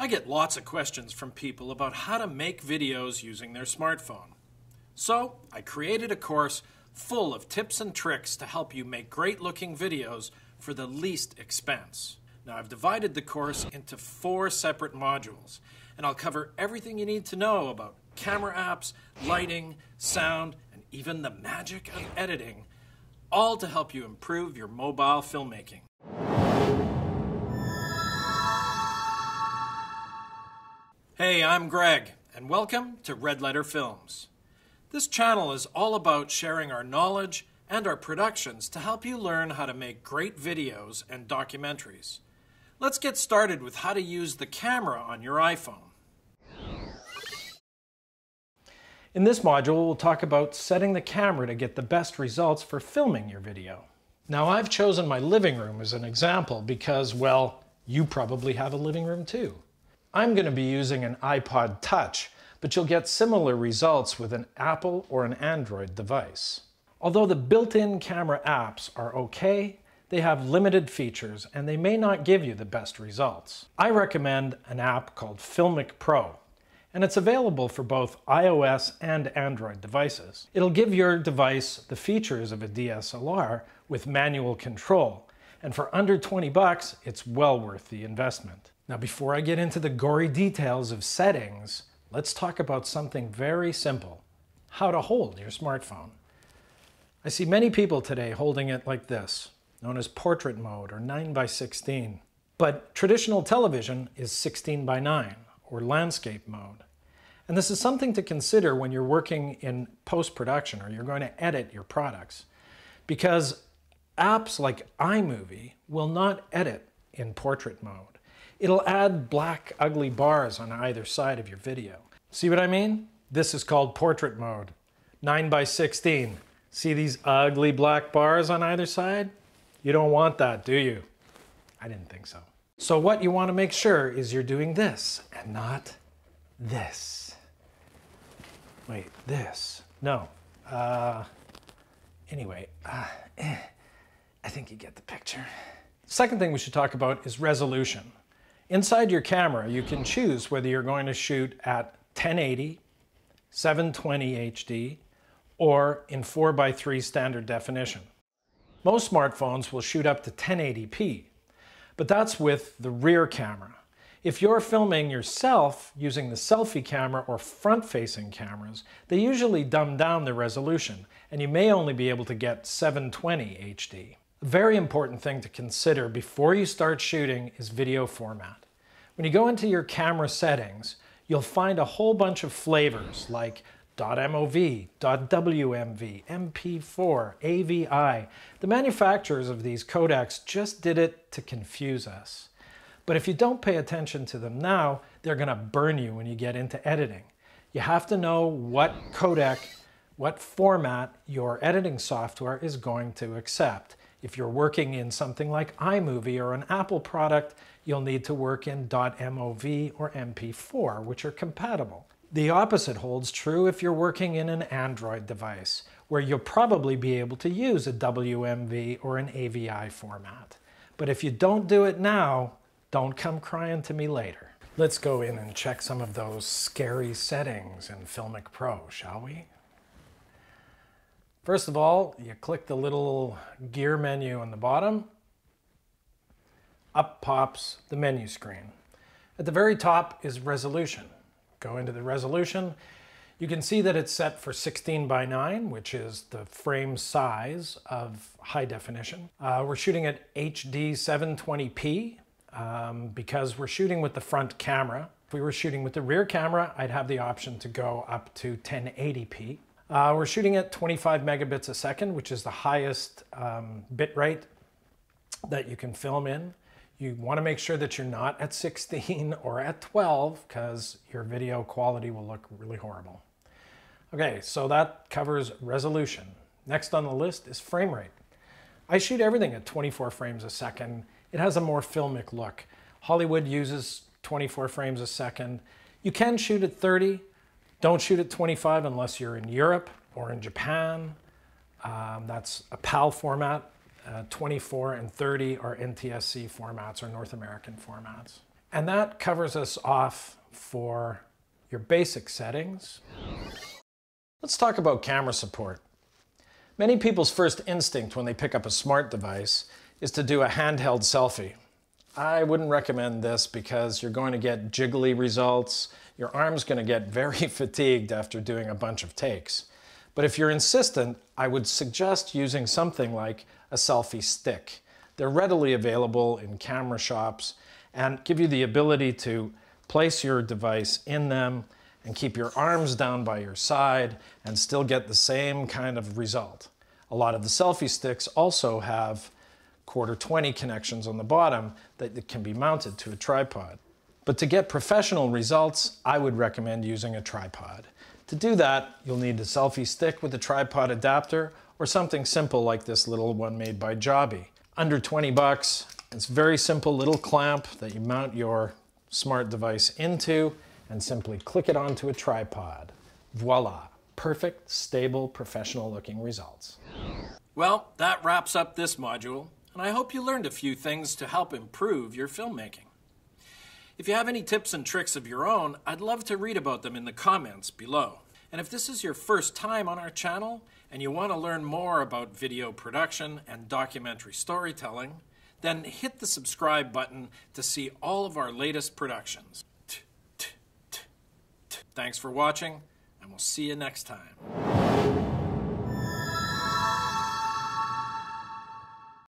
get lots of questions from people about how to make videos using their smartphone. So I created a course full of tips and tricks to help you make great-looking videos for the least expense. Now I've divided the course into 4 separate modules, and I'll cover everything you need to know about camera apps, lighting, sound, and even the magic of editing, all to help you improve your mobile filmmaking. Hey, I'm Greg, and welcome to Red Letter Films. This channel is all about sharing our knowledge and our productions to help you learn how to make great videos and documentaries. Let's get started with how to use the camera on your iPhone. In this module, we'll talk about setting the camera to get the best results for filming your video. Now, I've chosen my living room as an example because, well, you probably have a living room too. I'm going to be using an iPod Touch, but you'll get similar results with an Apple or an Android device. Although the built-in camera apps are okay, they have limited features and they may not give you the best results. I recommend an app called Filmic Pro, and it's available for both iOS and Android devices. It'll give your device the features of a DSLR with manual control, and for under 20 bucks, it's well worth the investment. Now, before I get into the gory details of settings, let's talk about something very simple: how to hold your smartphone. I see many people today holding it like this, known as portrait mode or 9:16. But traditional television is 16:9 or landscape mode. And this is something to consider when you're working in post-production or you're going to edit your products, because apps like iMovie will not edit in portrait mode. It'll add black, ugly bars on either side of your video. See what I mean? This is called portrait mode, 9:16. See these ugly black bars on either side? You don't want that, do you? I didn't think so. So what you want to make sure is you're doing this and not this. Wait, this. No. Anyway, I think you get the picture. Second thing we should talk about is resolution. Inside your camera, you can choose whether you're going to shoot at 1080, 720 HD, or in 4:3 standard definition. Most smartphones will shoot up to 1080p, but that's with the rear camera. If you're filming yourself using the selfie camera or front-facing cameras, they usually dumb down the resolution, and you may only be able to get 720 HD. A very important thing to consider before you start shooting is video format. When you go into your camera settings, you'll find a whole bunch of flavors like .mov, .wmv, MP4, AVI. The manufacturers of these codecs just did it to confuse us. But if you don't pay attention to them now, they're going to burn you when you get into editing. You have to know what codec, what format your editing software is going to accept. If you're working in something like iMovie or an Apple product, you'll need to work in .mov or MP4, which are compatible. The opposite holds true if you're working in an Android device, where you'll probably be able to use a WMV or an AVI format. But if you don't do it now, don't come crying to me later. Let's go in and check some of those scary settings in Filmic Pro, shall we? First of all, you click the little gear menu on the bottom. Up pops the menu screen. At the very top is resolution. Go into the resolution. You can see that it's set for 16:9, which is the frame size of high definition. We're shooting at HD 720p because we're shooting with the front camera. If we were shooting with the rear camera, I'd have the option to go up to 1080p. We're shooting at 25 megabits a second, which is the highest bit rate that you can film in. You want to make sure that you're not at 16 or at 12 because your video quality will look really horrible. Okay, so that covers resolution. Next on the list is frame rate. I shoot everything at 24 frames a second. It has a more filmic look. Hollywood uses 24 frames a second. You can shoot at 30. Don't shoot at 25 unless you're in Europe or in Japan. That's a PAL format. 24 and 30 are NTSC formats or North American formats. And that covers us off for your basic settings. Let's talk about camera support. Many people's first instinct when they pick up a smart device is to do a handheld selfie. I wouldn't recommend this because you're going to get jiggly results. Your arm's going to get very fatigued after doing a bunch of takes. But if you're insistent, I would suggest using something like a selfie stick. They're readily available in camera shops and give you the ability to place your device in them and keep your arms down by your side and still get the same kind of result. A lot of the selfie sticks also have 1/4-20 connections on the bottom that can be mounted to a tripod. But to get professional results, I would recommend using a tripod. To do that, you'll need a selfie stick with a tripod adapter or something simple like this little one made by Jobby. Under 20 bucks, it's a very simple little clamp that you mount your smart device into and simply click it onto a tripod. Voila, perfect, stable, professional looking results. Well, that wraps up this module, and I hope you learned a few things to help improve your filmmaking. If you have any tips and tricks of your own, I'd love to read about them in the comments below. And if this is your first time on our channel and you want to learn more about video production and documentary storytelling, then hit the subscribe button to see all of our latest productions. Thanks for watching, and we'll see you next time.